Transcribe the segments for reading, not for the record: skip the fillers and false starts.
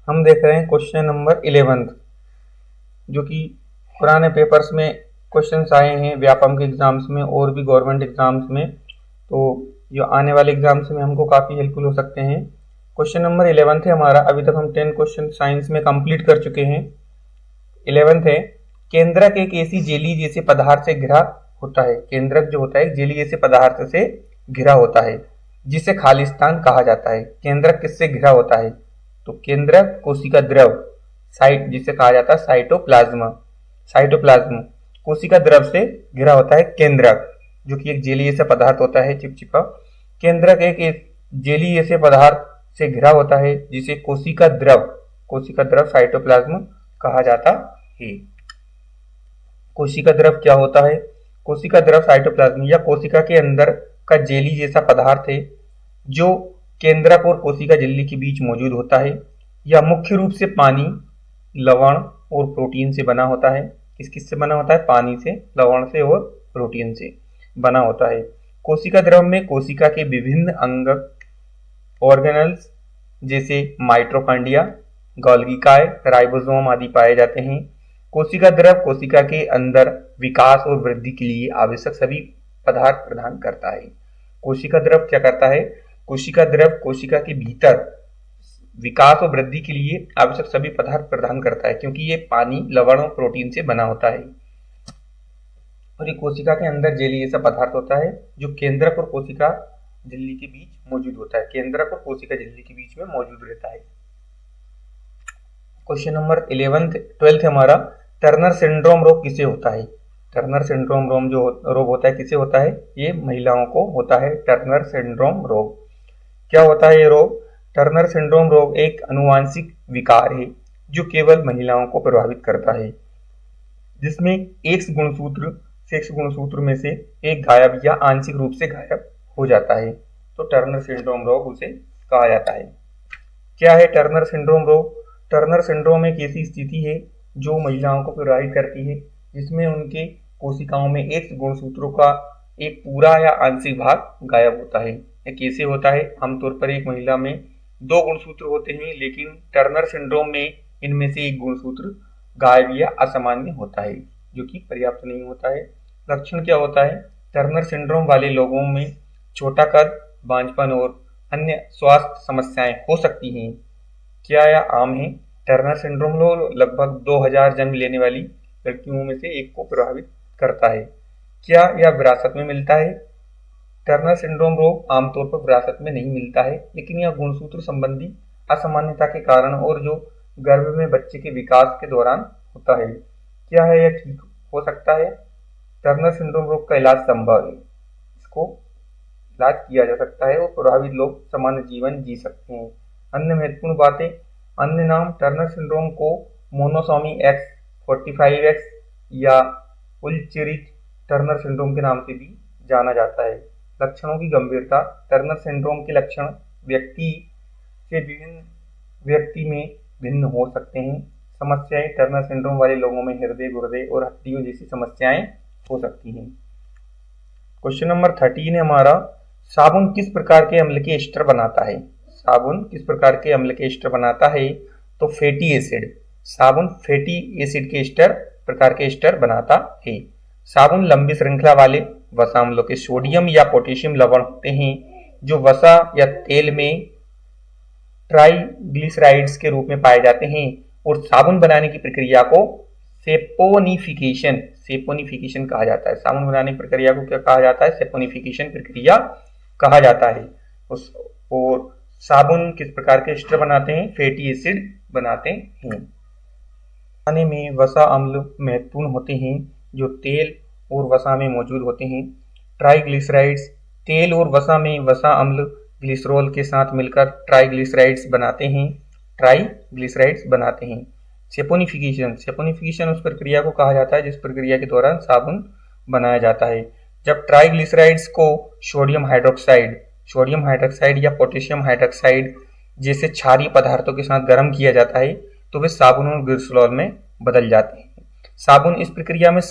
हम देख रहे हैं क्वेश्चन नंबर 11 जो कि पुराने पेपर्स में क्वेश्चंस आए हैं व्यापम के एग्जाम्स में और भी गवर्नमेंट एग्जाम्स में, तो जो आने वाले एग्जाम्स में हमको काफ़ी हेल्पफुल हो सकते हैं। क्वेश्चन नंबर 11 है हमारा। अभी तक हम 10 क्वेश्चन साइंस में कंप्लीट कर चुके हैं। 11 है, केंद्रक एक ऐसी जेली जैसे पदार्थ से घिरा होता है। केंद्रक जो होता है जेली जैसे पदार्थ से घिरा होता है जिसे खालिस्तान कहा जाता है। केंद्रक किससे घिरा होता है? तो केंद्रक कोशिका द्रव, साइट जिसे कहा जाता है साइटोप्लाज्म। साइटोप्लाज्म कोशिका द्रव से घिरा होता है केंद्रक, जो कि एक जेली जैसा पदार्थ होता है, चिपचिपा। केंद्रक एक जेली जैसे पदार्थ से घिरा होता है जिसे कोशिका द्रव साइटोप्लाज्म कहा जाता है। कोशिका द्रव क्या होता है? कोशिका द्रव साइटोप्लाज्म या कोशिका के अंदर का जेली जैसा पदार्थ है जो केंद्रक और कोशिका झिल्ली के बीच मौजूद होता है। यह मुख्य रूप से पानी, लवण और प्रोटीन से बना होता है। किस से बना होता है? पानी से, लवण से और प्रोटीन से बना होता है। कोशिका द्रव में कोशिका के विभिन्न अंग, ऑर्गेनल्स जैसे माइटोकॉन्ड्रिया, गोल्गी, राइबोसोम आदि पाए जाते हैं। कोशिका द्रव कोशिका के अंदर विकास और वृद्धि के लिए आवश्यक सभी पदार्थ प्रदान करता है। कोशिका द्रव क्या करता है? कोशिका द्रव कोशिका के भीतर विकास और वृद्धि के लिए आवश्यक सभी पदार्थ प्रदान करता है, क्योंकि ये पानी, लवण और प्रोटीन से बना होता है। और ये कोशिका के अंदर जेली जैसा पदार्थ होता है जो केंद्रक और कोशिका झिल्ली के बीच मौजूद होता है। केंद्रक और कोशिका झिल्ली के बीच में मौजूद रहता है। क्वेश्चन नंबर 12 हमारा, टर्नर सिंड्रोम रोग किसे होता है? टर्नर सिंड्रोम रोग होता है किसे होता है? ये महिलाओं को होता है टर्नर सिंड्रोम रोग। क्या होता है ये रोग? टर्नर सिंड्रोम रोग एक आनुवंशिक विकार है जो केवल महिलाओं को प्रभावित करता है, जिसमें एक्स गुणसूत्र में से एक गायब या आंशिक रूप से गायब हो जाता है, तो टर्नर सिंड्रोम रोग उसे कहा जाता है। क्या है टर्नर सिंड्रोम रोग? टर्नर सिंड्रोम एक ऐसी स्थिति है जो महिलाओं को प्रभावित करती है जिसमें उनके कोशिकाओं में एक्स गुणसूत्रों का एक पूरा या आंशिक भाग गायब होता है। यह कैसे होता है? आमतौर पर एक महिला में 2 गुणसूत्र होते हैं, लेकिन टर्नर सिंड्रोम में इनमें से एक गुणसूत्र गायब या असामान्य होता है, जो कि पर्याप्त नहीं होता है। लक्षण क्या होता है? टर्नर सिंड्रोम वाले लोगों में छोटा कद, बांझपन और अन्य स्वास्थ्य समस्याएं हो सकती हैं। क्या यह आम है? टर्नर सिंड्रोम लगभग 2000 जन्म लेने वाली लड़कियों में से एक को प्रभावित करता है। क्या यह विरासत में मिलता है? टर्नर सिंड्रोम रोग आमतौर पर विरासत में नहीं मिलता है, लेकिन यह गुणसूत्र संबंधी असामान्यता के कारण और जो गर्भ में बच्चे के विकास के दौरान होता है। क्या है यह ठीक हो सकता है? टर्नर सिंड्रोम रोग का इलाज संभव है, इसको इलाज किया जा सकता है और प्रभावित लोग सामान्य जीवन जी सकते हैं। अन्य महत्वपूर्ण बातें, अन्य नाम, टर्नर सिंड्रोम को मोनोसोमी एक्स, 45X या उलचेरिच टर्नर सिंड्रोम के नाम से भी जाना जाता है। लक्षणों की गंभीरता, टर्नर सिंड्रोम के लक्षण व्यक्ति में भिन्न हो सकते हैं। समस्याएं, टर्नर सिंड्रोम वाले लोगों में हृदय, गुर्दे और हड्डियों जैसी समस्याएं हो सकती हैं। क्वेश्चन नंबर 13 है हमारा, साबुन किस प्रकार के अम्ल के एस्टर बनाता है? साबुन किस प्रकार के अम्ल के एस्टर बनाता है? तो फैटी एसिड। साबुन फैटी एसिड के प्रकार के एस्टर बनाता है। साबुन लंबी श्रृंखला वाले वसा अम्लों के सोडियम या पोटेशियम लवण होते हैं जो वसा या तेल में ट्राइग्लिसराइड्स के रूप में पाए जाते हैं, और साबुन बनाने की प्रक्रिया को सेपोनिफिकेशन कहा जाता है। साबुन बनाने की प्रक्रिया को क्या कहा जाता है? सेपोनिफिकेशन प्रक्रिया कहा जाता है। और साबुन किस प्रकार के एस्टर बनाते हैं? फैटी एसिड बनाते हैं। खाने में वसा अम्ल महत्वपूर्ण होते हैं जो तेल और वसा में मौजूद होते हैं। ट्राइग्लिसराइड्स तेल और वसा में वसा अम्ल ग्लिसरॉल के साथ मिलकर ट्राइग्लिसराइड्स बनाते हैं। सेपोनिफिकेशन उस प्रक्रिया को कहा जाता है जिस प्रक्रिया के दौरान साबुन बनाया जाता है। जब ट्राइग्लिसराइड्स को सोडियम हाइड्रोक्साइड या पोटेशियम हाइड्रोक्साइड जैसे क्षारीय पदार्थों के साथ गर्म किया जाता है तो वे साबुन और ग्लिसरॉल में बदल जाते हैं। साबुन इस प्रक्रिया में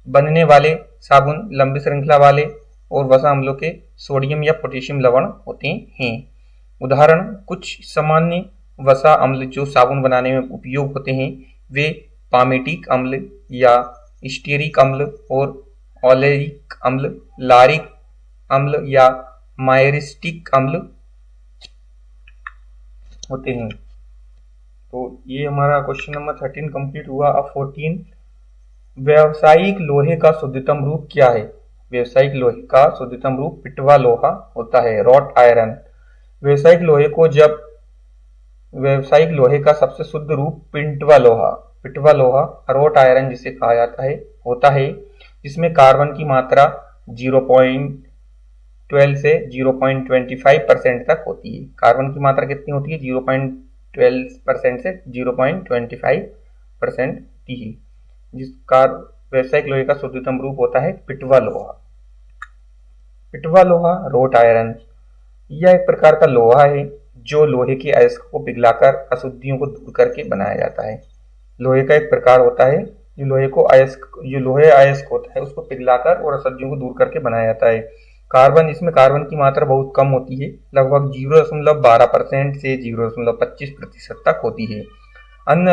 बनने वाले साबुन लंबी श्रृंखला वाले और वसा अम्लों के सोडियम या पोटेशियम लवण होते हैं। उदाहरण, कुछ सामान्य वसा अम्ल जो साबुन बनाने में उपयोग होते हैं वे पामेटिक अम्ल या स्टीयरिक अम्ल और ऑलेरिक अम्ल, लारिक अम्ल या मायरिस्टिक अम्ल होते हैं। तो ये हमारा क्वेश्चन नंबर 13 कंप्लीट हुआ। अब 14, व्यावसायिक लोहे का शुद्धतम रूप क्या है? व्यावसायिक लोहे का शुद्धतम रूप पिटवा लोहा होता है, रॉट आयरन। व्यावसायिक लोहे का सबसे शुद्ध रूप पिटवा लोहा रॉट आयरन जिसे कहा जाता है होता है, जिसमें कार्बन की मात्रा 0.12 से 0.25% तक होती है। कार्बन की मात्रा कितनी होती है? 0.12% से 0.25% होती है, जिसका व्यावसायिक लोहे का शुद्धतम रूप होता है पिटवा लोहा रोट आयरन। यह एक प्रकार का लोहा है जो लोहे के अयस्क को पिघलाकर अशुद्धियों को दूर करके बनाया जाता है। लोहे का एक प्रकार होता है जो लोहे अयस्क होता है उसको पिघलाकर और अशुद्धियों को दूर करके बनाया जाता है। इसमें कार्बन की मात्रा बहुत कम होती है, लगभग 0.12% से 0.25% तक होती है। अन्य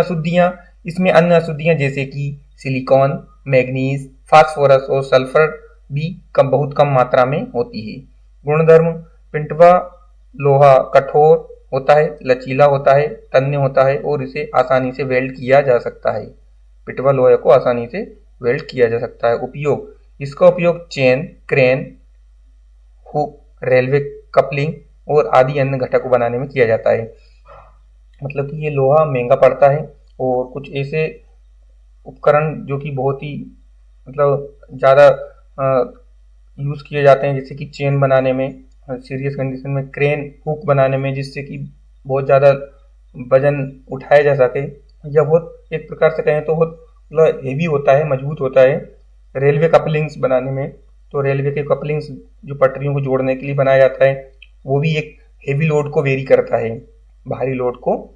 अशुद्धियां जैसे कि सिलिकॉन, मैग्नीज, फास्फोरस और सल्फर भी बहुत कम मात्रा में होती है। गुणधर्म: पिटवा लोहा कठोर होता है, लचीला होता है, तन्य होता है और इसे आसानी से वेल्ड किया जा सकता है। पिटवा लोहे को आसानी से वेल्ड किया जा सकता है। उपयोग: इसका उपयोग chain, crane, hook, railway coupling और आदि अन्य घटकों बनाने में किया जाता है। मतलब कि ये लोहा महंगा पड़ता है और कुछ ऐसे उपकरण जो कि बहुत ही ज़्यादा यूज़ किए जाते हैं, जैसे कि चेन बनाने में, सीरियस कंडीशन में क्रेन हुक बनाने में, जिससे कि बहुत ज़्यादा वजन उठाया जा सके, या बहुत एक प्रकार से कहें तो बहुत हेवी होता है, मजबूत होता है। रेलवे कपलिंग्स बनाने में, तो रेलवे के कपलिंग्स जो पटरियों को जोड़ने के लिए बनाया जाता है, वो भी एक हेवी लोड को वेरी करता है, भारी लोड को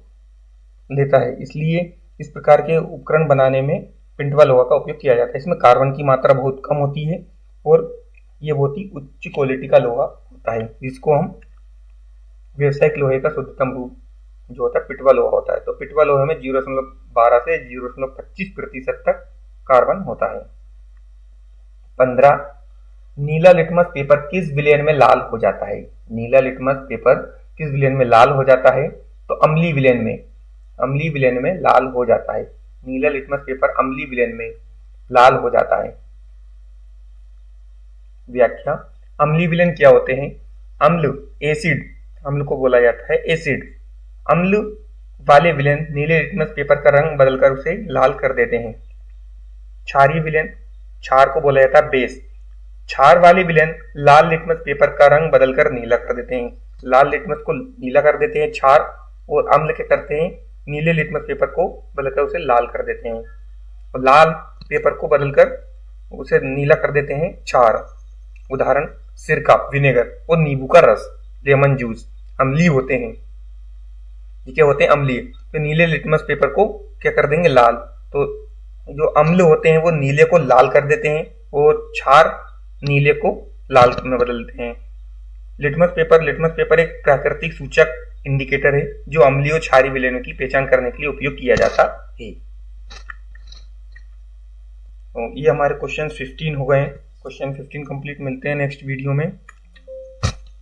लेता है। इसलिए इस प्रकार के उपकरण बनाने में पिटवा लोहा का उपयोग किया जाता है। इसमें कार्बन की मात्रा बहुत कम होती है और ये बहुत ही उच्च क्वालिटी का लोहा होता है, जिसको हम व्यावसायिक लोहे का शुद्धतम रूप जो होता है पिटवा लोहा होता है। तो पिटवा लोहे में 0.12 से 0.25% तक कार्बन होता है। 15, नीला लिटमस पेपर किस विलयन में लाल हो जाता है? नीला लिटमस पेपर किस विलयन में लाल हो जाता है? तो अम्लीय विलयन में लाल हो जाता है। नीला लिटमस पेपर अम्लीय विलयन में लाल हो जाता है। व्याख्या: अम्लीय विलयन क्या होते हैं? अम्ल को बोला जाता है एसिड। अम्ल वाले विलयन नीले लिटमस पेपर का रंग बदलकर उसे लाल कर देते हैं। क्षारीय विलयन, क्षार को बोला जाता है बेस। क्षार वाले विलयन लाल लिटमस पेपर का रंग बदलकर नीला कर देते हैं। लाल लिटमस को नीला कर देते हैं क्षार, और अम्ल क्या करते हैं? नीले लिटमस पेपर को बदलकर उसे लाल कर देते हैं। और लाल पेपर को बदलकर उसे नीला कर देते हैं क्षार। उदाहरण: सिरका, विनेगर और नींबू का रस, लेमन जूस अम्लीय होते हैं। ये क्या होते हैं? अम्लीय। तो नीले लिटमस पेपर को क्या कर देंगे? लाल। तो जो अम्ल होते हैं वो नीले को लाल कर देते हैं और क्षार नीले को लाल में बदलते हैं। लिटमस पेपर एक प्राकृतिक सूचक इंडिकेटर है जो अम्लीय और क्षारीय विलयनों की पहचान करने के लिए उपयोग किया जाता है। तो ये हमारे क्वेश्चन 15 हो गए। Question 15 complete. मिलते हैं नेक्स्ट वीडियो में।